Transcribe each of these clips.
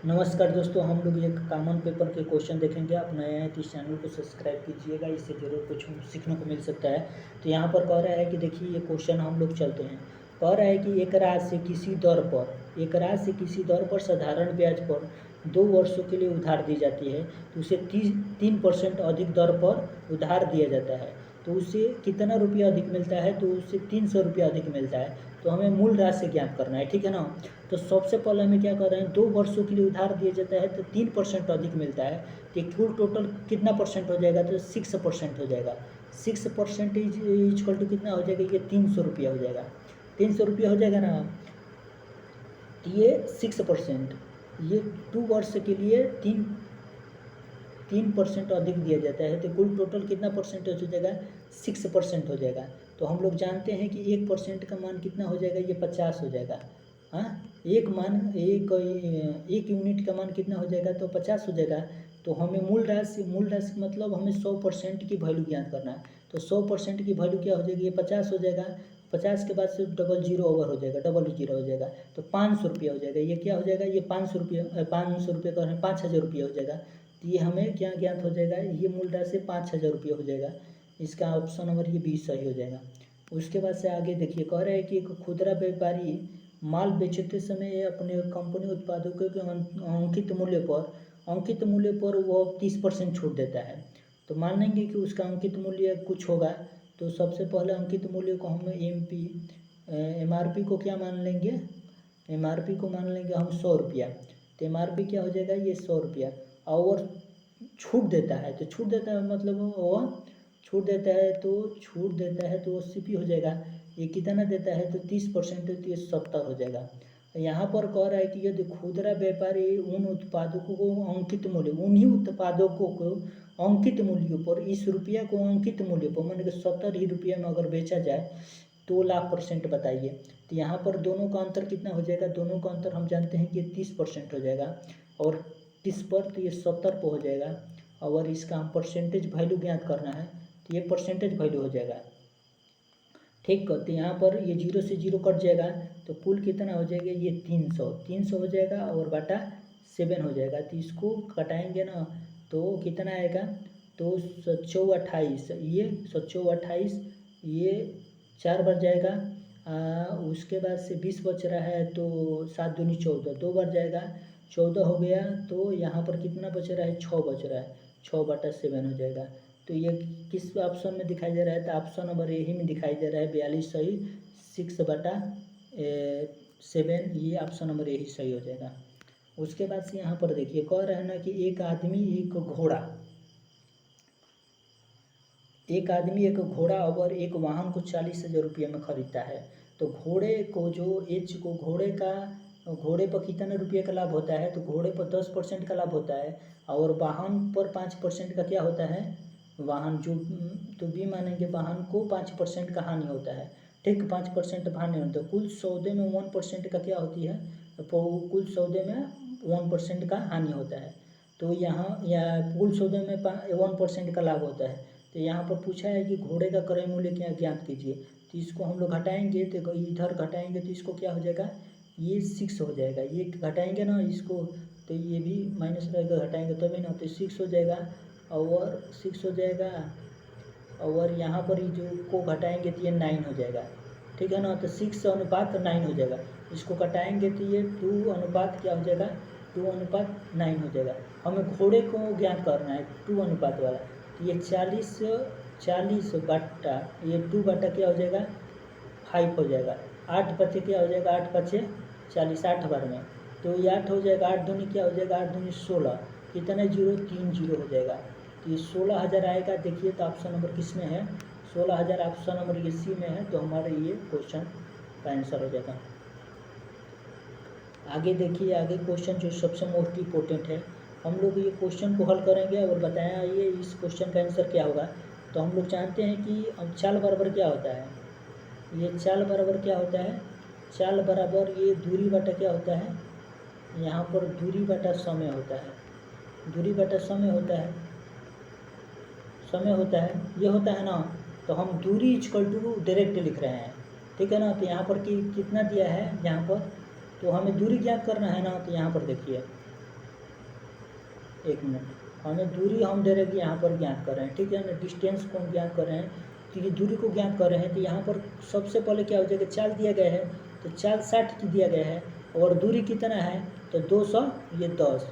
नमस्कार दोस्तों, हम लोग एक कॉमन पेपर के क्वेश्चन देखेंगे। आप नए हैं तो इस चैनल को सब्सक्राइब कीजिएगा, इससे ज़रूर कुछ सीखने को मिल सकता है। तो यहाँ पर कह रहा है कि देखिए ये क्वेश्चन हम लोग चलते हैं। कह रहा है कि एक राशि से किसी दर पर साधारण ब्याज पर 2 वर्षों के लिए उधार दी जाती है, तो उसे 3% अधिक दर पर उधार दिया जाता है। तो उसे कितना रुपया अधिक मिलता है? तो उसे 300 रुपया अधिक मिलता है। तो हमें मूल राशि ज्ञात करना है, ठीक है ना। तो सबसे पहले हमें क्या कर रहे हैं, 2 वर्षों के लिए उधार दिया जाता है तो 3% अधिक मिलता है। तो कुल टोटल कितना परसेंट हो जाएगा? तो 6% हो जाएगा। 6% इज इक्वल टू कितना हो जाएगा? ये 300 रुपया हो जाएगा। 300 रुपया हो जाएगा ना। तो ये 6%, ये 2 वर्ष के लिए 3% अधिक दिया जाता है। तो कुल टोटल कितना परसेंटेज हो जाएगा? 6% हो जाएगा। तो हम लोग जानते हैं कि 1% का मान कितना हो जाएगा? ये 50 हो जाएगा। हाँ, एक यूनिट का मान कितना हो जाएगा? तो 50 हो जाएगा। तो हमें मूल राशि मतलब हमें 100% की वैल्यू ज्ञात करना है। तो 100% की वैल्यू क्या हो जाएगी? ये 50 हो जाएगा। 50 के बाद से डबल जीरो ओवर हो जाएगा, डबल जीरो हो जाएगा। तो 500 रुपया हो जाएगा। ये क्या हो जाएगा? ये 500 रुपया, 500 रुपये का 5000 रुपया हो जाएगा। तो ये हमें क्या ज्ञात हो जाएगा? ये मूल राशि 5000 रुपये हो जाएगा। इसका ऑप्शन नंबर ये 20 सही हो जाएगा। उसके बाद से आगे देखिए, कह रहा है कि एक खुदरा व्यापारी माल बेचते समय अपने कंपनी उत्पादों के अंकित मूल्य पर वो 30% छूट देता है। तो मान लेंगे कि उसका अंकित मूल्य कुछ होगा। तो सबसे पहले अंकित मूल्य को हम MRP को क्या मान लेंगे? MRP को मान लेंगे हम 100 रुपया। तो MRP क्या हो जाएगा? ये 100 रुपया। और छूट देता है, तो छूट देता है मतलब वो छूट देता है तो 80p हो जाएगा। ये कितना देता है? तो 30%, तो ये 70 हो जाएगा। यहाँ पर कह रहा है कि यदि खुदरा व्यापारी उन्हीं उत्पादों को अंकित मूल्यों पर इस रुपया को अंकित मूल्य पर मान के 70 ही रुपये में अगर बेचा जाए तो लाख % बताइए। तो यहाँ पर दोनों का अंतर कितना हो जाएगा? दोनों का अंतर हम जानते हैं कि 30% हो जाएगा। और 30 पर तो ये 70 पर हो जाएगा। और इसका हम परसेंटेज वैल्यू ज्ञात करना है, तो ये परसेंटेज वैल्यू हो जाएगा। ठीक, तो यहाँ पर ये 0 से 0 कट जाएगा। तो कुल कितना हो जाएगा? ये 300 हो जाएगा और बटा 7 हो जाएगा। तो इसको कटाएंगे ना तो कितना आएगा? तो 728, ये 728, ये 4 बार जाएगा। उसके बाद से 20 बच रहा है, तो 7 दूनी 14, 2 बार जाएगा, 14 हो गया। तो यहाँ पर कितना बच रहा है? 6 बच रहा है, 6/7 हो जाएगा। तो ये किस ऑप्शन में दिखाई दे रहा है? तो ऑप्शन नंबर ए ही में दिखाई दे रहा है, 42 सही, 6/7, ये ऑप्शन नंबर ए ही सही हो जाएगा। उसके बाद से यहाँ पर देखिए, कह रहा है ना कि एक आदमी एक घोड़ा और एक वाहन को 40,000 रुपये में खरीदता है। तो घोड़े पर कितने रुपये का लाभ होता है? तो घोड़े पर 10% का लाभ होता है। और वाहन पर 5% का क्या होता है? वाहन जो तो भी मानेंगे, वाहन को 5% का हानि होता है। ठीक, 5% हानि होता है। कुल सौदे में 1% का क्या होती है? तो कुल सौदे में 1% का हानि होता है। तो यहाँ कुल सौदे में 1% का लाभ होता है। तो यहाँ पर पूछा है कि घोड़े का क्रय मूल्य क्या ज्ञात कीजिए। तो इसको हम लोग घटाएंगे, तो इधर घटाएंगे तो इसको क्या हो जाएगा? ये 6 हो जाएगा। ये घटाएंगे ना इसको, तो ये भी माइनस रहेगा, घटाएंगे तभी ना। तो 6 हो जाएगा और 6 हो जाएगा। और यहाँ पर ही जो को घटाएंगे तो ये 9 हो जाएगा, ठीक है ना। तो 6:9 हो जाएगा। इसको घटाएंगे तो ये 2 अनुपात क्या हो जाएगा? 2:9 हो जाएगा। हमें घोड़े को ज्ञात करना है 2 अनुपात वाला। तो ये 40 बट्टा ये 2 बट्टा क्या हो जाएगा? 5 हो जाएगा। 8 बचे क्या हो जाएगा? 8 बचे 40, 8 बार में। तो ये 8 हो जाएगा। 8 दूनी क्या हो जाएगा? 8 दूनी 16, कितने जीरो? 3 जीरो हो जाएगा। तो ये 16,000 आएगा। देखिए तो ऑप्शन नंबर किस में है? 16,000 ऑप्शन नंबर ये सी में है। तो हमारे ये क्वेश्चन का आंसर हो जाएगा। आगे देखिए, आगे क्वेश्चन जो सबसे मोस्ट इम्पोर्टेंट है, हम लोग ये क्वेश्चन को हल करेंगे और बताया ये इस क्वेश्चन का आंसर क्या होगा। तो हम लोग जानते हैं कि चाल बराबर क्या होता है? ये चाल बराबर क्या होता है? चाल बराबर ये दूरी बटा क्या होता है? यहाँ पर दूरी बटा समय होता है। दूरी बटा समय होता है, ये होता है ना। तो हम दूरी इक्वल टू डायरेक्ट लिख रहे हैं, ठीक है ना। तो यहाँ पर कितना दिया है यहाँ पर? तो हमें दूरी ज्ञात करना है ना। तो यहाँ पर देखिए, एक मिनट, हमें दूरी हम डायरेक्ट यहाँ पर ज्ञात कर रहे हैं, ठीक है ना। डिस्टेंस को हम ज्ञात कर रहे हैं, तो ये दूरी को ज्ञात कर रहे हैं, तो यहाँ पर सबसे पहले क्या हो जाएगा, चाल दिया गया है, तो चाल 60 की दिया गया है, और दूरी कितना है, तो 200, ये 10,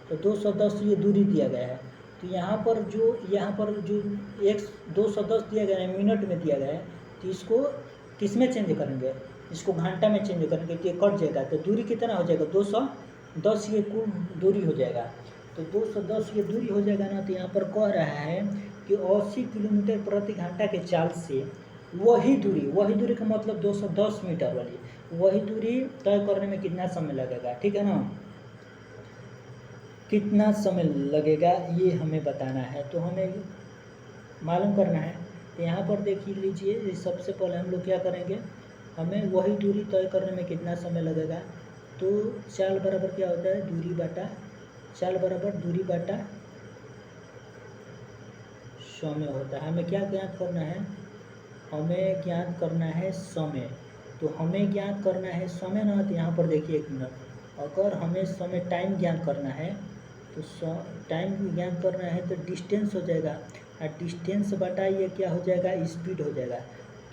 तो 210 ये दूरी दिया गया है। तो यहाँ पर जो एक 210 दिया गया है, मिनट में दिया गया है, तो इसको किस में चेंज करेंगे, इसको घंटा में चेंज करेंगे, तो ये कट जाएगा, तो दूरी कितना हो जाएगा, 210 ये कुल दूरी हो जाएगा। तो 210 ये दूरी हो जाएगा ना, तो यहाँ पर कह रहा है कि 80 किलोमीटर प्रति घंटा के चाल से वही दूरी का मतलब 210 मीटर वाली वही दूरी तय करने में कितना समय लगेगा, ठीक है ना। कितना समय लगेगा ये हमें बताना है, तो हमें मालूम करना है। तो यहाँ पर देख लीजिए, सबसे पहले हम लोग क्या करेंगे, हमें वही दूरी तय करने में कितना समय लगेगा। तो चाल बराबर क्या होता है, दूरी बटा चाल बराबर दूरी बटा समय होता है। हमें क्या ज्ञात करना है, हमें ज्ञात करना है समय। तो हमें ज्ञात करना है समय ना, तो यहाँ पर देखिए एक मिनट, अगर हमें समय टाइम ज्ञात करना है, तो टाइम ज्ञात करना है तो डिस्टेंस हो जाएगा, और डिस्टेंस बटा ये क्या हो जाएगा, स्पीड हो जाएगा,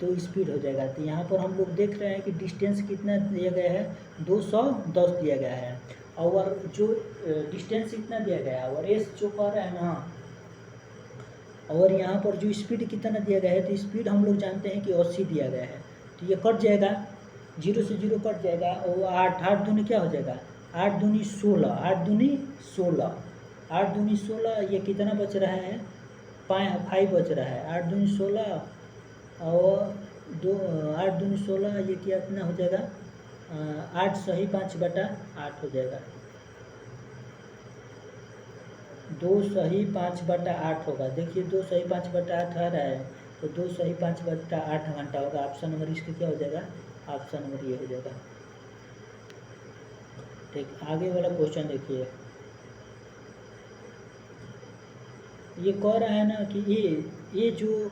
तो स्पीड हो जाएगा। तो यहाँ पर हम लोग देख रहे हैं कि डिस्टेंस कितना दिया गया है, 210 दिया गया है, और जो डिस्टेंस इतना दिया गया है, और एस जो कह रहा है ना, और यहाँ पर जो स्पीड कितना दिया गया है, तो स्पीड हम लोग जानते हैं कि 80 दिया गया है, तो ये कट जाएगा, 0 से 0 कट जाएगा, और 8 दूनी क्या हो जाएगा, 8 दूनी 16, 8 दूनी 16, 8 दूनी 16, ये कितना बच रहा है, 5 बच रहा है, 8 दूनी 16 और 8 दूनी 16, ये कितना हो जाएगा, 8 सही 5 बटा 8 हो जाएगा, 2 सही 5 बटा 8 होगा। देखिए 2 सही 5 बटा 8 आ रहा है, तो 2 सही 5 बटा 8 घंटा होगा। ऑप्शन नंबर इसका क्या हो जाएगा, ऑप्शन नंबर ये हो जाएगा। ठीक, आगे वाला क्वेश्चन देखिए, ये कह रहा है ना कि ये जो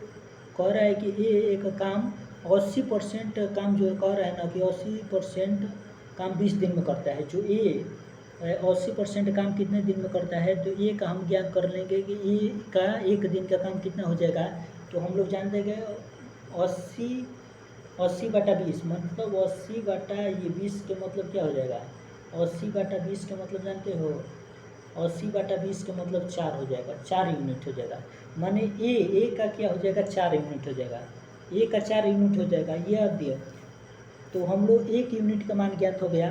कह रहा है कि ये एक काम 80% काम जो कह रहा है ना कि 80% काम 20 दिन में करता है, जो ये 80% काम कितने दिन में करता है, तो ये का हम ज्ञात कर लेंगे कि ये का एक दिन का काम कितना हो जाएगा। तो हम लोग जानते हैं 80 बटा 20, मतलब 80 बटा ये 20 के मतलब क्या हो जाएगा, 80 बटा 20 के मतलब जानते हो, 80 बटा 20 के मतलब 4 हो जाएगा, 4 यूनिट हो जाएगा, माने ए का क्या हो जाएगा, 4 यूनिट हो जाएगा, ए का 4 यूनिट हो जाएगा। ये अब दिया, तो हम लोग 1 यूनिट का मान ज्ञात हो गया,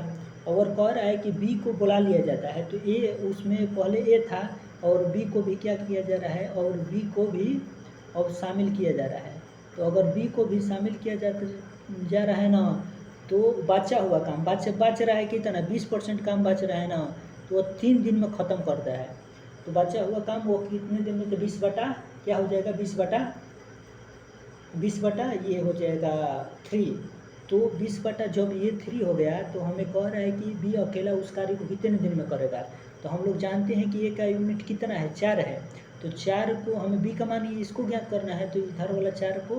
और कह रहा है कि बी को बुला लिया जाता है, तो ए उसमें पहले ए था, और बी को भी क्या किया जा रहा है, और बी को भी अब शामिल किया जा रहा है। तो अगर बी को भी शामिल किया जा रहा है ना, तो बचा हुआ काम बच रहा है कितना, 20% काम बच रहा है ना, तो वो 3 दिन में ख़त्म करता है। तो बचा हुआ काम वो कितने दिन में, तो 20 बटा क्या हो जाएगा, 20 बटा ये हो जाएगा 3। तो 20 बटा जब ये 3 हो गया, तो हमें कह रहा है कि बी अकेला उस कार्य को कितने दिन में करेगा। तो हम लोग जानते हैं कि ए का यूनिट कितना है, 4 है, तो 4 को हमें बी का मान इसको ज्ञात करना है, तो इधर वाला 4 को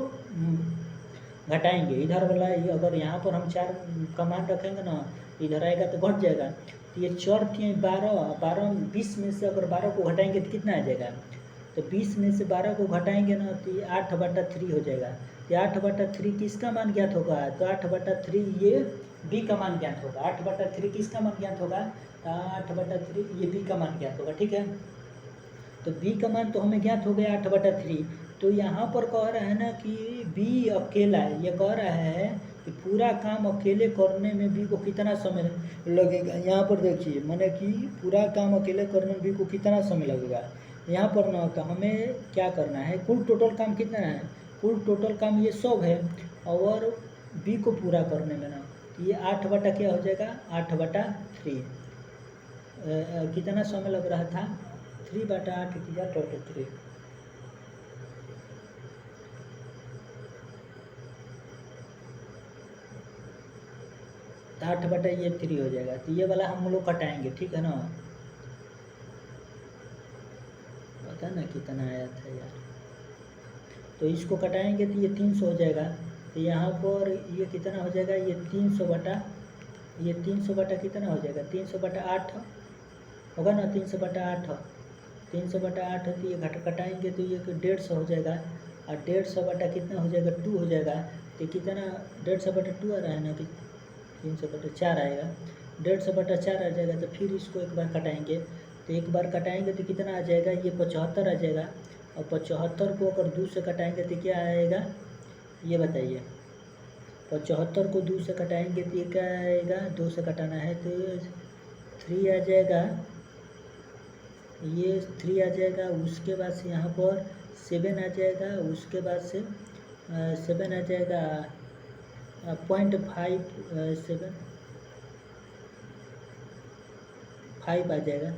घटाएंगे, इधर वाला ये अगर यहाँ पर हम 4 का मान रखेंगे ना, इधर आएगा तो घट जाएगा। तो ये 4 थी 12 20 में से अगर 12 को घटाएंगे तो कितना आ जाएगा, तो 20 में से 12 को घटाएंगे ना, तो ये 8 बटा 3 हो जाएगा। ये 8 बटा 3 किसका मान ज्ञात होगा, तो 8 बटा 3 ये बी का मान ज्ञात होगा। 8 बटा 3 किसका मान ज्ञात होगा, 8 बटा 3 ये बी का मान ज्ञात होगा, ठीक है। तो बी का मान तो हमें ज्ञात हो गया 8 बटा 3। तो यहाँ पर कह रहा है ना कि बी अकेला, ये कह रहा है कि पूरा काम अकेले करने में बी को कितना समय लगेगा। यहाँ पर देखिए मैंने कि पूरा काम अकेले करने में बी को कितना समय लगेगा। यहाँ पर ना तो हमें क्या करना है, कुल टोटल काम कितना है, कुल टोटल काम ये 100 है, और बी को पूरा करने में ना ये 8 बटा क्या हो जाएगा, 8 बटा 3 कितना समय लग रहा था, 3 बटा 8 किया टोटल 3, तो 8 बटा ये 3 हो जाएगा। तो ये वाला हम लोग कटाएंगे, ठीक है ना, पता ना कितना आया था यार। तो इसको कटाएंगे तो ये 300 हो जाएगा। तो यहाँ पर ये कितना हो जाएगा, ये 300 बटा कितना हो जाएगा, 300 बटा 8 होगा ना, 300 बटा 8 300/8 है तो ये घटाएंगे तो ये 150 हो जाएगा, और 150 बटा कितना हो जाएगा 2 हो जाएगा। तो कितना 150/2 आ रहा है ना कि 300/4 आएगा, 150/4 आ जाएगा। तो फिर इसको एक बार कटाएंगे, तो एक बार कटाएंगे तो कितना आ जाएगा, ये 75 आ जाएगा। और 75 को अगर 2 से कटाएंगे तो क्या आएगा, ये बताइए। 75 को 2 से कटाएंगे तो ये क्या आएगा, 2 से कटाना है तो 3 आ जाएगा, ये 3 आ जाएगा। उसके बाद से यहाँ पर 7 आ जाएगा, उसके बाद से 7 आ जाएगा 0.5 आ जाएगा।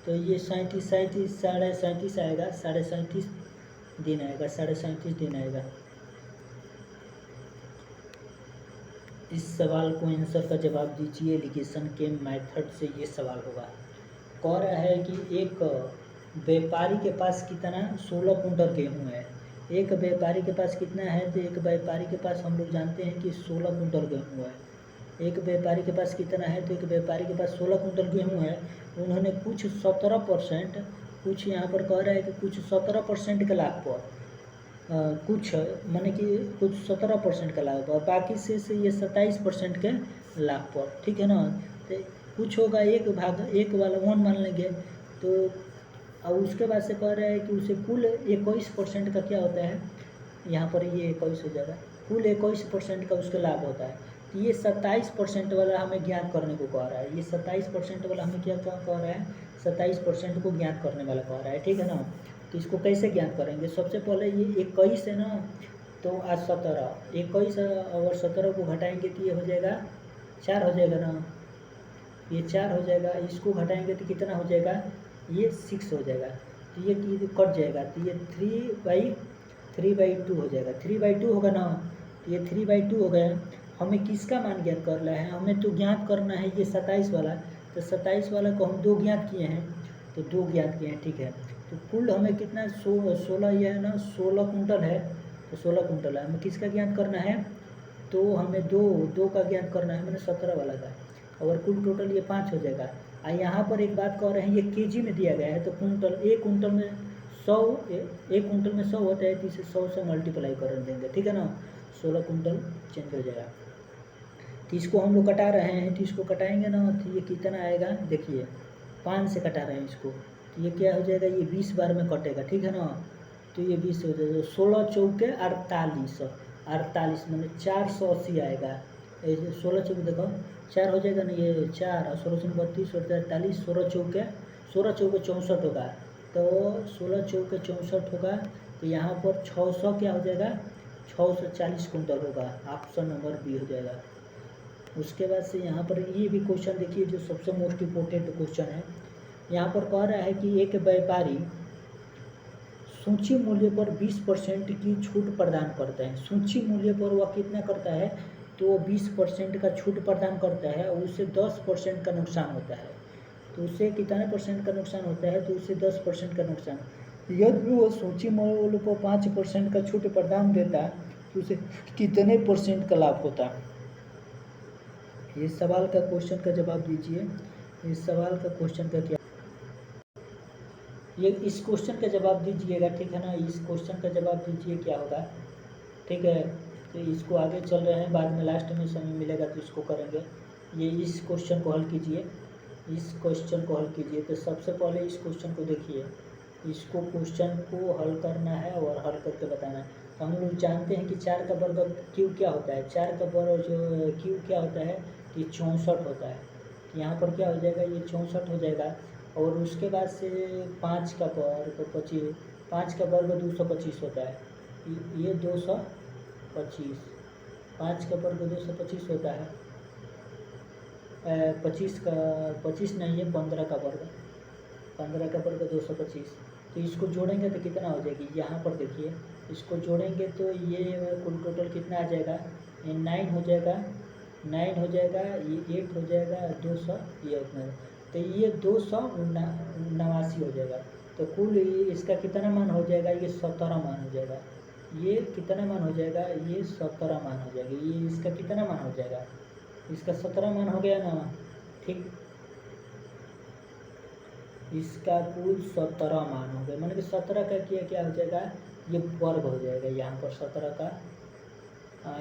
तो ये 37 37 आएगा, 37.5 दिन आएगा, 37.5 दिन आएगा। इस सवाल को आंसर का जवाब दीजिए एलिगेशन के मेथड से। ये सवाल होगा। कह रहा है कि एक व्यापारी के पास कितना 16 कुंटल गेहूँ है। एक व्यापारी के पास कितना है, तो एक व्यापारी के पास हम लोग जानते हैं कि 16 कुंटल गेहूँ है। एक व्यापारी के पास कितना है, तो एक व्यापारी के पास 16 कुंटल गेहूँ है। उन्होंने कुछ 17%, कुछ यहाँ पर कह रहा है कि कुछ 17% के लाभ पर कुछ माने कि कुछ 17% का लाभ और बाकी से ये 27% के लाभ पर, ठीक है ना। तो कुछ होगा 1 वाला 1 मान लेंगे। तो और उसके बाद से कह रहा है कि उसे कुल 21% का क्या होता है, यहाँ पर ये 21 हो जाएगा, कुल 21% का उसका लाभ होता है। तो ये 27% वाला हमें ज्ञात करने को कह रहा है। ये 27% वाला हमें क्या कह रहा है, 27% को ज्ञात करने वाला कह रहा है, ठीक है ना। तो इसको कैसे ज्ञात करेंगे, सबसे पहले ये 21 है ना, तो आज 17, 21 और 17 को घटाएंगे तो ये हो जाएगा 4 हो जाएगा ना, ये 4 हो जाएगा। इसको घटाएंगे तो कितना हो जाएगा, ये 6 हो जाएगा। तो ये कट जाएगा, तो ये 3/2 हो जाएगा, 3/2 होगा ना। तो ये 3/2 हो गया। हमें किसका मान ज्ञात करना है, हमें तो ज्ञात करना है ये 27 वाला। तो 27 वाला को हम 2 ज्ञात किए हैं, तो 2 ज्ञात किए हैं, ठीक है। तो कुल हमें कितना 16 ये है ना, 16 कुंटल है, तो 16 कुंटल है। हमें किसका ज्ञात करना है, तो हमें दो का ज्ञात करना है, मैंने 17 वाला का। और कुल टोटल ये 5 हो जाएगा। यहाँ पर एक बात कह रहे हैं, ये केजी में दिया गया है, तो कुंटल, एक कुंटल में 100, एक कुंटल में 100 होता है, तो इसे 100 से मल्टीप्लाई कर देंगे, ठीक है ना। 16 कुंटल चेंज हो जाएगा। तो इसको हम लोग कटा रहे हैं, तो इसको कटाएंगे ना, तो ये कितना आएगा, देखिए 5 से कटा रहे हैं इसको, तो ये क्या हो जाएगा, ये 20 बार में कटेगा, ठीक है ना। तो ये 20 हो जाएगा, 16 चौके 48 मैंने 480 आएगा। 16 चौके देखो 4 हो जाएगा ना, ये 4 और 16 से 32 और 48, 16 चौके 64 होगा। तो 16 चौके 64 होगा। तो यहाँ पर 600 क्या हो जाएगा, 640 कुंटल होगा। ऑप्शन नंबर बी हो जाएगा। उसके बाद से यहाँ पर ये भी क्वेश्चन देखिए, जो सबसे मोस्ट इम्पोर्टेंट क्वेश्चन है। यहाँ पर कह रहा है कि एक व्यापारी सूची मूल्य पर 20% की छूट प्रदान करता है। सूची मूल्य पर वह कितना करता है, तो 20% का छूट प्रदान करता है, और उससे 10% का नुकसान होता है। तो उससे कितने परसेंट का नुकसान होता है, तो उससे 10% का नुकसान। यदि वो सूची मूल्य पर 5% का छूट प्रदान देता तो उसे कितने % का लाभ होता। ये सवाल का क्वेश्चन का जवाब दीजिए। इस सवाल का क्वेश्चन का क्या, ये इस क्वेश्चन का जवाब दीजिएगा, ठीक है ना। इस क्वेश्चन का जवाब दीजिए क्या होगा, ठीक है। तो इसको आगे चल रहे हैं, बाद में लास्ट में समय मिलेगा तो इसको करेंगे। ये इस क्वेश्चन को हल कीजिए, इस क्वेश्चन को हल कीजिए। तो सबसे पहले इस क्वेश्चन को देखिए, इसको क्वेश्चन को हल करना है और हल करके बताना है। तो हम लोग जानते हैं कि 4 का वर्ग क्यू क्या होता है, 4 का वर्ग जो क्यू क्या होता है, कि 64 होता है। तो यहाँ पर क्या हो जाएगा, ये 64 हो जाएगा। और उसके बाद से 5 का वर्ग 25, 5 का वर्ग 225 होता है, ये 225, 5 का वर्ग 225 होता है। 25 नहीं है, 15 का वर्ग, 15 का वर्ग 225। तो इसको जोड़ेंगे तो कितना हो जाएगी, यहाँ पर देखिए, इसको जोड़ेंगे तो ये कुल टोटल कितना आ जाएगा, ये 9 हो जाएगा, 9 हो जाएगा, ये 8 हो जाएगा, 200, ये उतना। तो ये 289 हो जाएगा। तो कुल इसका कितना मान हो जाएगा, ये 17 मान हो जाएगा। ये कितना मान हो जाएगा, ये 17 मान हो जाएगा। ये इसका कितना मान हो जाएगा, इसका 17 मान हो गया ना, ठीक। इसका कुल 17 मान हो गए, मतलब कि 17 का क्या हो जाएगा, ये वर्ग हो जाएगा यहाँ पर 17 का।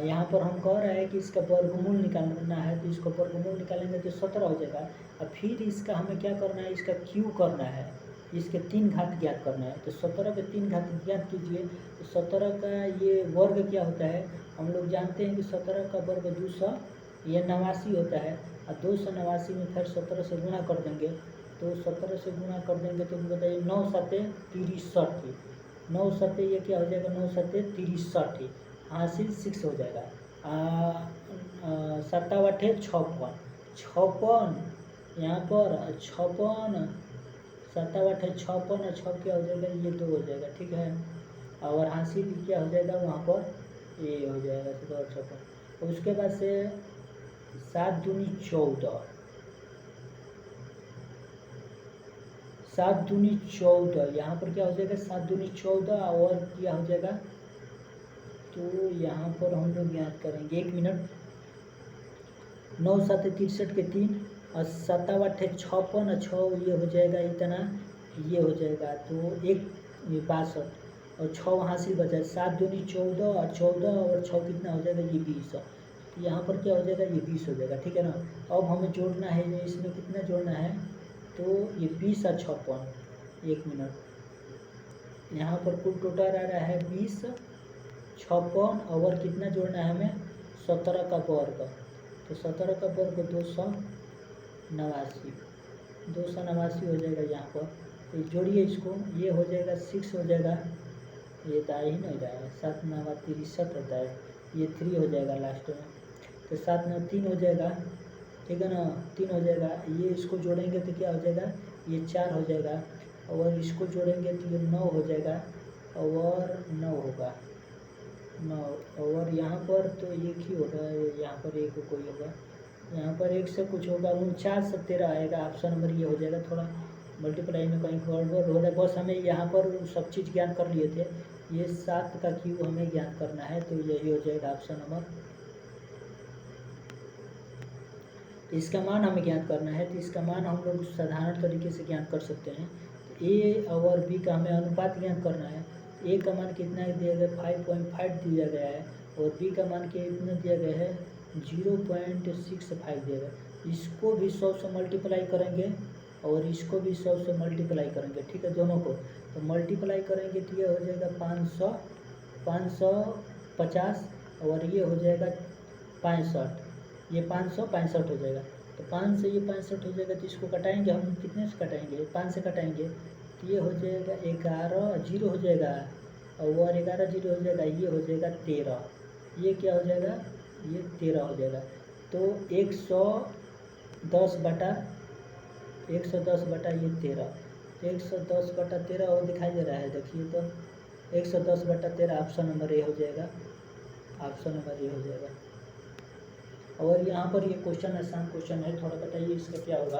यहाँ पर हम कह रहे हैं कि इसका वर्गमूल निकालना है, तो इसको वर्गमूल निकालेंगे तो 17 हो जाएगा। और फिर इसका हमें क्या करना है, इसका क्यू करना है, इसके 3 घात ज्ञात करना है। तो 17 के 3 घात ज्ञात कीजिए, तो 17 का ये वर्ग क्या होता है, हम लोग जानते हैं कि 17 का वर्ग 289 होता है। और 289 में फिर 17 से गुणा कर देंगे, तो 17 से गुणा कर देंगे तो बताइए 9 सत्ते 63, 9 सत्ते ये क्या हो जाएगा, 9 सत्ते 63, हासिल 6 हो जाएगा। 7 8 56, 56 यहाँ पर 56, 7 8 56 और 6 क्या हो जाएगा, ये 2 हो जाएगा, ठीक है। और हासिल क्या हो जाएगा वहाँ पर ये हो जाएगा 7 और 56। और उसके बाद से 7 दूनी 14, 7 दूनी 14, यहाँ पर क्या हो जाएगा 7 दूनी 14 और क्या हो जाएगा, तो यहाँ पर हम लोग याद करेंगे, 1 मिनट। 9 7 63 के 3 और 7 8 56 और 6 ये हो जाएगा इतना, ये हो जाएगा तो 1 62 और 6 वहाँ से बचा, 7 दूनी 14 और 14 और 6 कितना हो जाएगा, ये 20। तो यहाँ पर क्या हो जाएगा, ये 20 हो जाएगा, ठीक है ना। अब हमें जोड़ना है, इसमें कितना जोड़ना है, तो ये 20 और 56, 1 मिनट। यहाँ पर कुल टोटल आ रहा है 20 56 और कितना जोड़ना है हमें, 17 का वर्ग। तो 17 का वर्ग 289, 289 हो जाएगा यहाँ पर। तो जोड़िए इसको, ये हो जाएगा 6 हो जाएगा, ये तो आ ही नहीं रहा है, 7 9 63 होता है, ये 3 हो जाएगा लास्ट में। तो 7 9 3 हो जाएगा, ठीक है ना, 3 हो जाएगा। ये इसको जोड़ेंगे तो क्या हो जाएगा, ये 4 हो जाएगा, और इसको जोड़ेंगे तो ये 9 हो जाएगा, और 9 होगा 9। और यहाँ पर तो एक ही होगा, यहाँ पर एक कोई होगा, यहाँ पर 1 से कुछ होगा, 49 से 13 आएगा, ऑप्शन नंबर ये हो जाएगा। थोड़ा मल्टीप्लाई में कहीं गड़बड़ हो रहा है, बस हमें यहाँ पर सब चीज़ ज्ञान कर लिए थे, ये 7 का क्यू हमें ज्ञान करना है, तो यही हो जाएगा ऑप्शन नंबर। इसका मान हमें ज्ञात करना है, तो इसका मान हम लोग साधारण तरीके से ज्ञात कर सकते हैं। तो ए और बी का हमें अनुपात ज्ञात करना है। ए का मान कितना दिया गया, 5.5 दिया गया है, और बी का मान कितना दिया गया है, 0.65 दिया गया। इसको भी 100 से मल्टीप्लाई करेंगे, और इसको भी 100 से मल्टीप्लाई करेंगे, ठीक है, दोनों को। तो मल्टीप्लाई करेंगे तो ये हो जाएगा 550, और ये हो जाएगा 65, ये 565 हो जाएगा। तो 5 से ये 65 हो जाएगा, तो इसको कटाएंगे हम, कितने से कटाएंगे, 5 से कटाएंगे, तो ये हो जाएगा 11 जीरो हो जाएगा, और 11 जीरो हो जाएगा, ये हो जाएगा 13, ये क्या हो जाएगा, ये 13 हो जाएगा। तो 110 बटा ये 13, 110 बटा 13 और दिखाई दे रहा है, देखिए तो 110 बटा 13 ऑप्शन नंबर ए हो जाएगा, ऑप्शन नंबर ए हो जाएगा। और यहाँ पर ये क्वेश्चन आसान क्वेश्चन है, थोड़ा बताइए इसका क्या होगा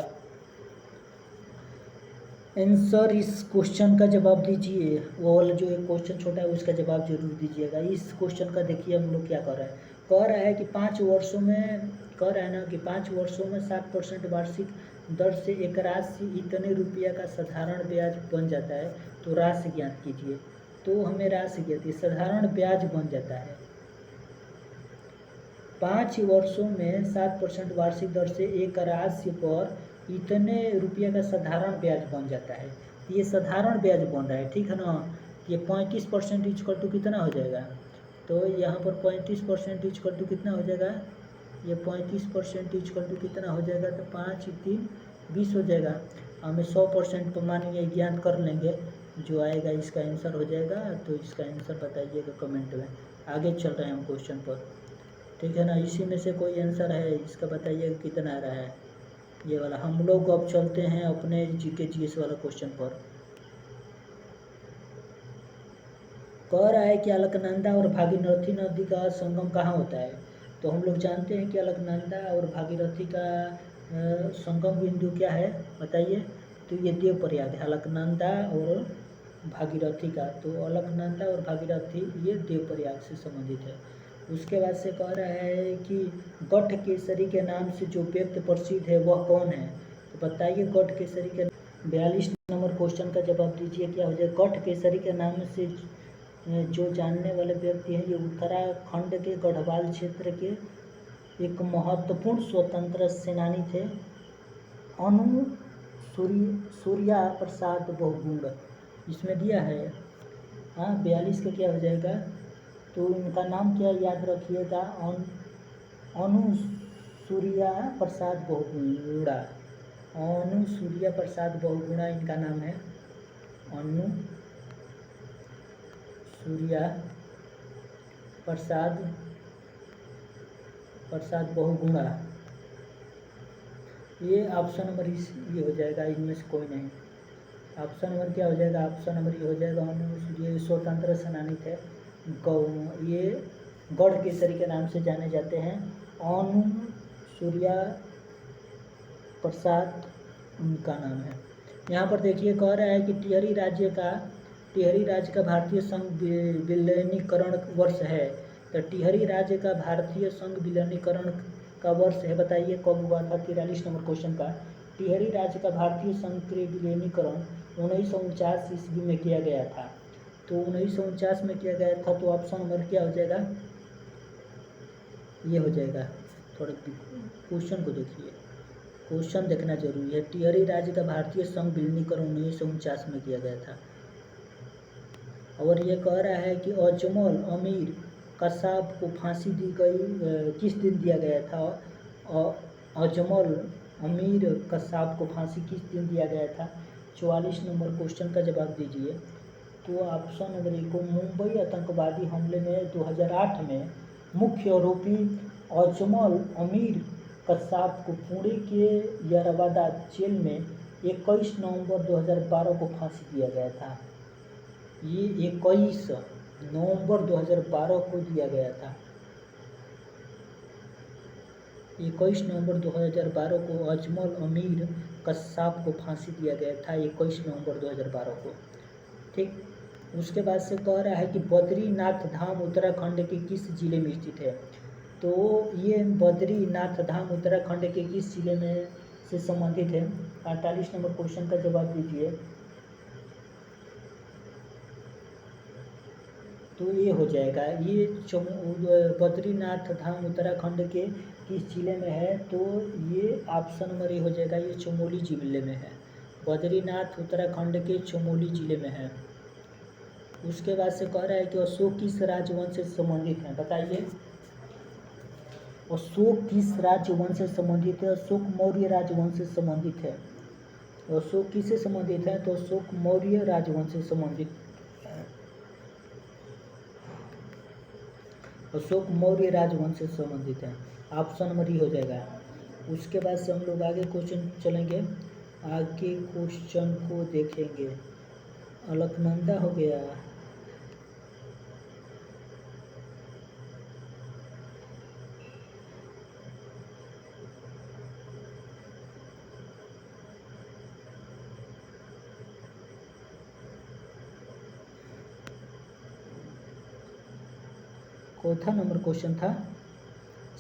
आंसर। इस क्वेश्चन का जवाब दीजिए, वो वाला जो एक क्वेश्चन छोटा है उसका जवाब जरूर दीजिएगा। इस क्वेश्चन का देखिए हम लोग क्या कर रहे हैं, कह रहा है कि 5 वर्षों में, कह रहा है ना कि 5 वर्षों में 7% वार्षिक दर से एक राशि इतने रुपया का साधारण ब्याज बन जाता है, तो राशि ज्ञात कीजिए। तो हमें राशि ज्ञात, साधारण ब्याज बन जाता है 5 वर्षों में 7% वार्षिक दर से एक राशि पर इतने रुपये का साधारण ब्याज बन जाता है। ये साधारण ब्याज बन रहा है, ठीक है ना। ये 35% इक्वल टू कितना हो जाएगा, तो यहाँ पर 35% इक्वल टू कितना हो जाएगा, ये 35% इक्वल टू कितना हो जाएगा, तो 5 3 20 हो जाएगा। हमें 100% पर मानिए ज्ञात कर लेंगे, जो आएगा इसका आंसर हो जाएगा। तो इसका आंसर बताइएगा कमेंट में। आगे चल रहे हैं हम क्वेश्चन पर, ठीक है ना। इसी में से कोई आंसर है इसका बताइए कितना आ रहा है, ये वाला। हम लोग अब चलते हैं अपने जीके जीएस वाला क्वेश्चन पर। कह रहा है कि अलकनंदा और भागीरथी नदी का संगम कहाँ होता है। तो हम लोग जानते हैं कि अलकनंदा और भागीरथी का संगम बिंदु क्या है, बताइए। तो ये देवप्रयाग है, अलकनंदा और भागीरथी का। तो अलकनंदा और भागीरथी ये देवप्रयाग से संबंधित है। उसके बाद से कह रहा है कि गढ़ केसरी के नाम से जो व्यक्ति प्रसिद्ध है वह कौन है। तो बताइए गढ़ केसरी के 42 नंबर क्वेश्चन का जवाब दीजिए, क्या हो जाए। गढ़ केसरी के नाम से जो जानने वाले व्यक्ति हैं, ये उत्तराखंड के गढ़वाल क्षेत्र के एक महत्वपूर्ण स्वतंत्र सेनानी थे, अनु सूर्या प्रसाद बहुगुण, इसमें दिया है। हाँ, 42 का क्या हो जाएगा, तो इनका नाम क्या याद रखिएगा, अनु सूर्या प्रसाद बहुगुणा, अनु सूर्या प्रसाद बहुगुणा इनका नाम है, अनु सूर्या प्रसाद बहुगुणा। ये ऑप्शन नंबर ये हो जाएगा, इनमें से कोई नहीं। ऑप्शन नंबर क्या हो जाएगा, ऑप्शन नंबर ये हो जाएगा, ये स्वतंत्र सेनानी थे, ये गढ़ केसरी के नाम से जाने जाते हैं, अनु सूर्या प्रसाद उनका नाम है। यहाँ पर देखिए कह रहा है कि टिहरी राज्य का भारतीय संघ विलीनीकरण वर्ष है, तो टिहरी राज्य का भारतीय संघ विलीनीकरण का वर्ष है, बताइए कब हुआ था। 43 नंबर क्वेश्चन का, टिहरी राज्य का भारतीय संघ के विलीनीकरण 1949 ईस्वी में किया गया था, तो 1949 में किया गया था, तो ऑप्शन नंबर क्या हो जाएगा, ये हो जाएगा। थोड़ा क्वेश्चन को देखिए, क्वेश्चन देखना जरूरी है। टिहरी राज्य का भारतीय संघ विलीनीकरण 1949 में किया गया था, और ये कह रहा है कि अजमल अमीर कसाब को फांसी दी गई किस दिन दिया गया था, अजमल अमीर कसाब को फांसी किस दिन दिया गया था। 44 नंबर क्वेश्चन का जवाब दीजिए, तो ऑप्शन नंबर ए को मुंबई आतंकवादी हमले में 2008 में मुख्य आरोपी अजमल अमीर कसाब को पुणे के यरवादा जेल में 21 नवंबर 2012 को फांसी दिया गया था। ये 21 नवंबर 2012 को दिया गया था, 21 नवंबर 2012 को अजमल अमीर कसाब को फांसी दिया गया था, 21 नवंबर 2012 को। ठीक, उसके बाद से कह रहा है कि बद्रीनाथ धाम उत्तराखंड के किस जिले में स्थित है, तो ये बद्रीनाथ धाम उत्तराखंड के किस जिले में से संबंधित है। 48 नंबर क्वेश्चन का जवाब दीजिए, तो ये हो जाएगा, ये बद्रीनाथ धाम उत्तराखंड के किस जिले में है, तो ये ऑप्शन नंबर ए हो जाएगा, ये चमोली जिले में है, बद्रीनाथ उत्तराखंड के चमोली जिले में है। उसके बाद से कह रहा है कि अशोक किस राजवंश से संबंधित है, बताइए अशोक किस राजवंश से संबंधित है। अशोक मौर्य राजवंश से संबंधित है। अशोक किससे संबंधित है, तो अशोक मौर्य राजवंश से संबंधित, अशोक मौर्य राजवंश से संबंधित है, ऑप्शन नंबर ई हो जाएगा। उसके बाद से हम लोग आगे क्वेश्चन चलेंगे, आगे क्वेश्चन को देखेंगे। अलकनंदा हो गया, चौथा नंबर क्वेश्चन था,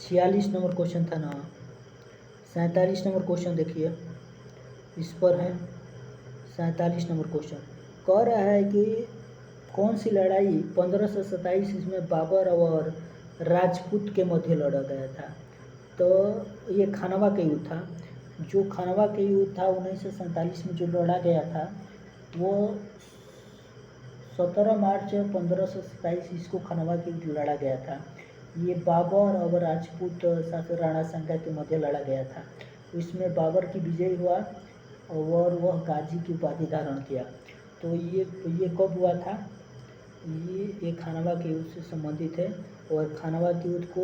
46 नंबर क्वेश्चन था ना, 47 नंबर क्वेश्चन देखिए, इस पर है 47 नंबर क्वेश्चन। कह रहा है कि कौन सी लड़ाई 1527 इसमें बाबर और राजपूत के मध्य लड़ा गया था, तो ये खानवा का युद्ध था। जो खानवा का युद्ध था 1947 में जो लड़ा गया था, वो 17 मार्च 1527 इसको खानवा के युद्ध लड़ा गया था। ये बाबर और राजपूत शासक राणा सांगा के मध्य लड़ा गया था। इसमें बाबर की विजय हुआ और वह गाजी की उपाधि धारण किया। तो ये कब हुआ था, ये खानवा के युद्ध से संबंधित है, और खानवा के युद्ध को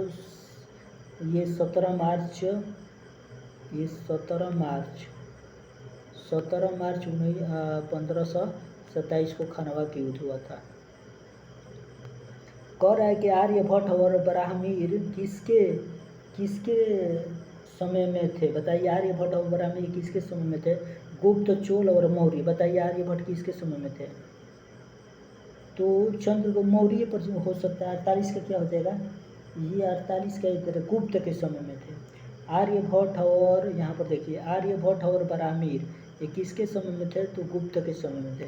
ये 17 मार्च 1527 को खानवा के युद्ध हुआ था। कह रहा है कि आर्यभट्ट और ब्राह्मीर किसके समय में थे, बताइए। आर्यभट्ट और ब्राह्मीर किसके समय में थे, गुप्त, चोल और मौर्य, बताइए आर्यभट्ट किसके समय में थे, तो चंद्रगुप्त मौर्य पर हो सकता है। 48 का क्या हो जाएगा, ये 48 का इधर गुप्त के समय में थे। आर्यभट्ट और यहाँ पर देखिए, आर्यभट्ट और ब्राह्मीर ये किसके समय में थे? तो गुप्त के समय में थे।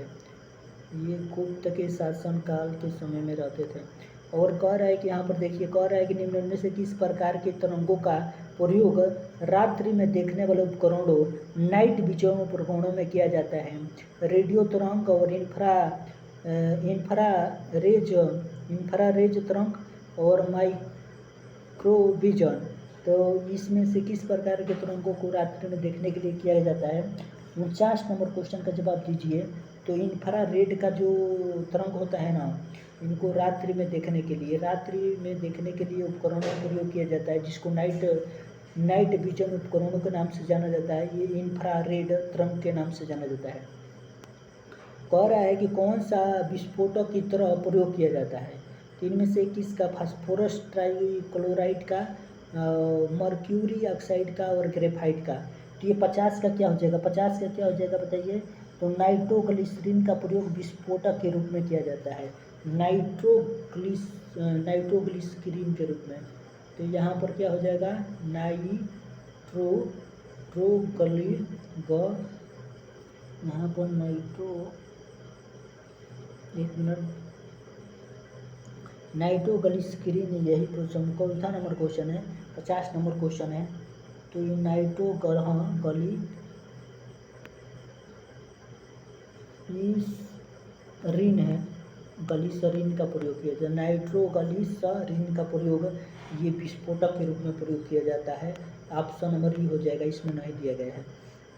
ये गुप्त के शासनकाल के समय में रहते थे। और कह रहा है कि यहाँ पर देखिए, कह रहा है कि निम्न में से किस प्रकार के तरंगों का प्रयोग रात्रि में देखने वाले उपकरणों नाइट विजन उपकरणों में किया जाता है? रेडियो तरंग और इंफ्रारेज तरंग और माइक्रोविजन। तो इसमें से किस प्रकार के तरंगों को रात्रि में देखने के लिए किया जाता है? 49 नंबर क्वेश्चन का जवाब दीजिए। तो इंफ्रारेड का जो तरंग होता है ना, इनको रात्रि में देखने के लिए उपकरणों का प्रयोग किया जाता है, जिसको नाइट विजन उपकरणों के नाम से जाना जाता है। ये इंफ्रारेड तरंग के नाम से जाना जाता है। कह रहा है कि कौन सा विस्फोटक की तरह प्रयोग किया जाता है? तो इनमें से किसका? फास्फोरस ट्राइक्लोराइड का, मर्क्यूरी ऑक्साइड का और ग्रेफाइट का। तो ये 50 का क्या हो जाएगा? 50 का क्या हो जाएगा बताइए? तो नाइट्रोग्लिसरीन का प्रयोग विस्फोटक के रूप में किया जाता है, नाइट्रोग्लिसरीन के रूप में। तो यहाँ पर क्या हो जाएगा? यहाँ पर नाइट्रोग्लिसरीन, यही तो चौथा नंबर क्वेश्चन है, 50 नंबर क्वेश्चन है। तो ये नाइट्रोग्लिसरीन है, ग्लिसरीन का प्रयोग किया जाता है। नाइट्रोग्लिसरीन का प्रयोग ये विस्फोटक के रूप में प्रयोग किया जाता है। ऑप्शन नंबर ई हो जाएगा, इसमें नहीं दिया गया है।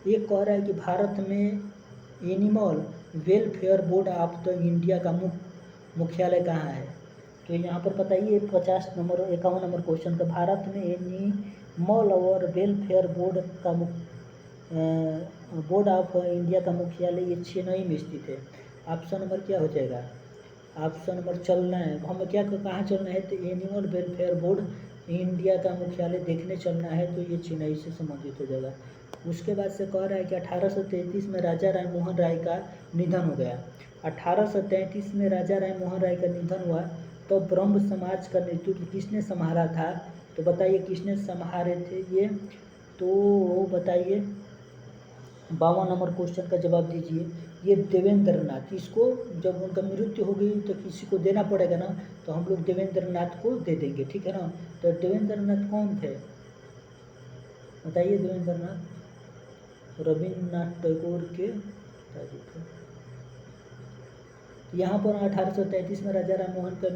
एक कह रहा है कि भारत में animal welfare board of the India का मुख्यालय कहाँ है? तो यहाँ पर बताइए 51 नंबर क्वेश्चन का, भारत में एनिमल और वेलफेयर बोर्ड ऑफ इंडिया का मुख्यालय ये चेन्नई में स्थित है। ऑप्शन नंबर क्या हो जाएगा? ऑप्शन नंबर चलना है, हमें क्या कहाँ चलना है? तो एनिमल वेलफेयर बोर्ड इंडिया का मुख्यालय देखने चलना है, तो ये चेन्नई से संबंधित हो जाएगा। उसके बाद से कह रहा है कि 1833 में राजा राम मोहन राय का निधन हो गया। 1833 में राजा राम मोहन राय का निधन हुआ, तो ब्रह्म समाज का नेतृत्व किसने संभाला था? तो बताइए किसने संभाले थे ये? तो बताइए, 52 नंबर क्वेश्चन का जवाब दीजिए। ये देवेंद्र नाथ, इसको जब उनका मृत्यु हो गई तो किसी को देना पड़ेगा ना, तो हम लोग देवेंद्र नाथ को दे देंगे, ठीक है ना। तो देवेंद्र नाथ कौन थे बताइए? देवेंद्र नाथ रविन्द्रनाथ टैगोर के पिताजी थे। यहाँ पर 1833 में राजा राम मोहन के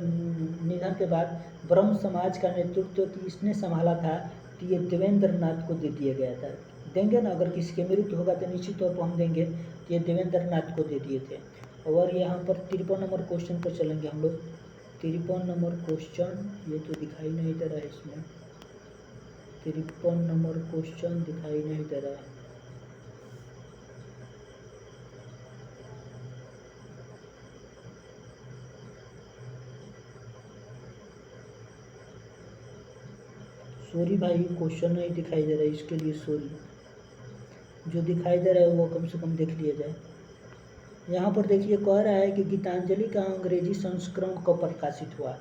निधन के बाद ब्रह्म समाज का नेतृत्व किसने संभाला था? तो ये देवेंद्र नाथ को दे दिया गया था। देंगे ना, अगर किसी के मृत्यु होगा तो निश्चित तौर पर हम देंगे। ये देवेंद्र नाथ को दे दिए थे। और यहाँ पर 53 नंबर क्वेश्चन पर चलेंगे हम लोग। 53 नंबर क्वेश्चन, ये तो दिखाई नहीं दे रहा है इसमें। 53 नंबर क्वेश्चन दिखाई नहीं दे रहा है। सॉरी भाई, क्वेश्चन नहीं दिखाई दे रहा है, इसके लिए सॉरी। जो दिखाई दे रहा है वो कम से कम देख लिया जाए। यहाँ पर देखिए, कह रहा है कि गीतांजलि का अंग्रेजी संस्करण कब प्रकाशित हुआ?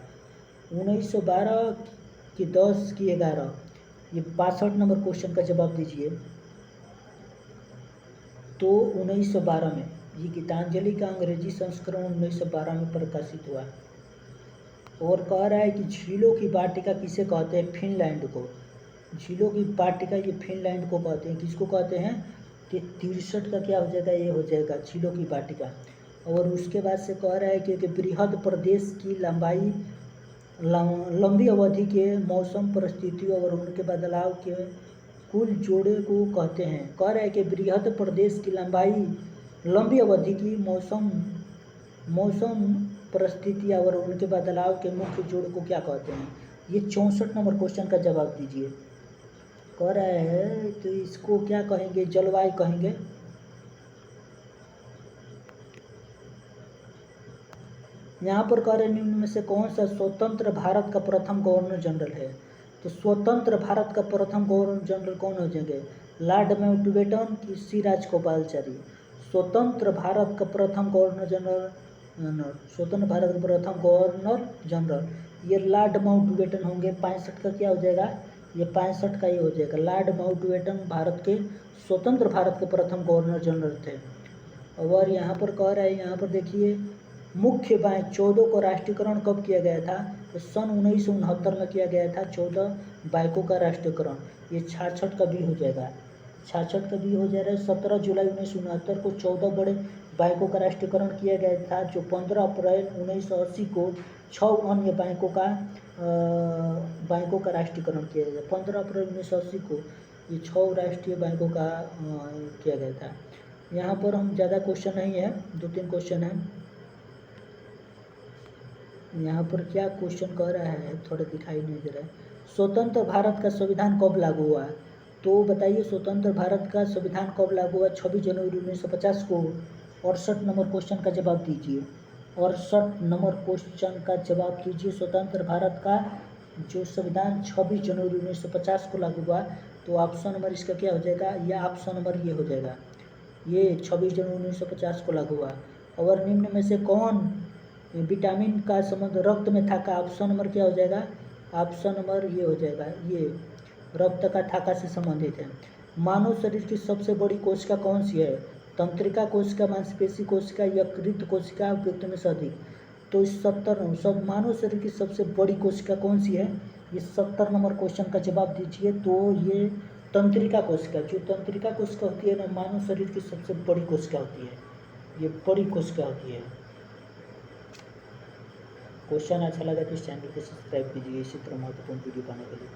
1912 की 10 की 11। ये 62 नंबर क्वेश्चन का जवाब दीजिए। तो 1912 में ये गीतांजलि का अंग्रेजी संस्करण 1912 में प्रकाशित हुआ। और कह रहा है कि झीलों की वाटिका किसे कहते हैं? फिनलैंड को। झीलों की वाटिका ये फिनलैंड को कहते हैं। किसको कहते हैं? कि 63 का क्या हो जाएगा? ये हो जाएगा झीलों की वाटिका। और उसके बाद से कह रहा है कि बृहद प्रदेश की लंबी अवधि के मौसम परिस्थितियों और उनके बदलाव के कुल जोड़े को कहते हैं। कह रहा है कि बृहद प्रदेश की लंबी अवधि की मौसम परिस्थितियाँ और उनके बदलाव के मुख्य जोड़ को क्या कहते हैं? ये 64 नंबर क्वेश्चन का जवाब दीजिए। कह रहा है तो इसको क्या कहेंगे? जलवायु कहेंगे। यहाँ पर कह रहे हैं निम्न में से कौन सा स्वतंत्र भारत का प्रथम गवर्नर जनरल है? तो स्वतंत्र भारत का प्रथम गवर्नर जनरल कौन हो जाएंगे? लॉर्ड माउंटबेटन की सी राजगोपालाचारी। स्वतंत्र भारत का प्रथम गवर्नर जनरल ये लॉर्ड माउंटबेटन होंगे। 65 का क्या हो जाएगा? ये 65 का ये हो जाएगा। लॉर्ड माउंटबेटन भारत के स्वतंत्र भारत के प्रथम गवर्नर जनरल थे। और यहाँ पर कह रहा है, यहाँ पर देखिए मुख्य बैंक 14 को राष्ट्रीयकरण कब किया गया था? तो सन 1969 में किया गया था 14 बैंकों का राष्ट्रीयकरण। ये 66 का भी हो जाएगा, 66 का भी हो जा रहा है। 17 जुलाई 1969 को 14 बड़े बैंकों का राष्ट्रीयकरण किया गया था, जो 15 अप्रैल 1980 को 6 अन्य बैंकों का राष्ट्रीयकरण किया गया। 15 अप्रैल 1980 को ये 6 राष्ट्रीय बैंकों का किया गया था। यहाँ पर हम ज़्यादा क्वेश्चन नहीं है, 2-3 क्वेश्चन है। यहाँ पर क्या क्वेश्चन कह रहा है थोड़ा दिखाई नहीं दे रहा है। स्वतंत्र भारत का संविधान कब लागू हुआ? तो बताइए स्वतंत्र भारत का संविधान कब लागू हुआ? 26 जनवरी 1950 को। 68 नंबर क्वेश्चन का जवाब दीजिए, 68 नंबर क्वेश्चन का जवाब दीजिए। स्वतंत्र भारत का जो संविधान 26 जनवरी 1950 को लागू हुआ, तो ऑप्शन नंबर इसका क्या हो जाएगा? या ऑप्शन नंबर ये हो जाएगा, ये 26 जनवरी 1950 को लागू हुआ। और निम्न में से कौन विटामिन का संबंध रक्त में था का ऑप्शन नंबर क्या हो जाएगा? ऑप्शन नंबर ये हो जाएगा, ये रक्त का थाका से संबंधित है। मानव शरीर की सबसे बड़ी कोशिका कौन सी है? तंत्रिका कोशिका, मांसपेशी कोशिका, यकृत कोशिका, उपयुक्त में से अधिक? तो इस 70 सब मानव शरीर की सबसे बड़ी कोशिका कौन सी है? ये 70 नंबर क्वेश्चन का जवाब दीजिए। तो ये तंत्रिका कोशिका, जो तंत्रिका कोशिका होती है ना, मानव शरीर की सबसे बड़ी कोशिका होती है, ये बड़ी कोशिका होती है। क्वेश्चन अच्छा लगा तो इस चैनल को सब्सक्राइब कीजिए इसी तरह महत्वपूर्ण वीडियो पाने के लिए।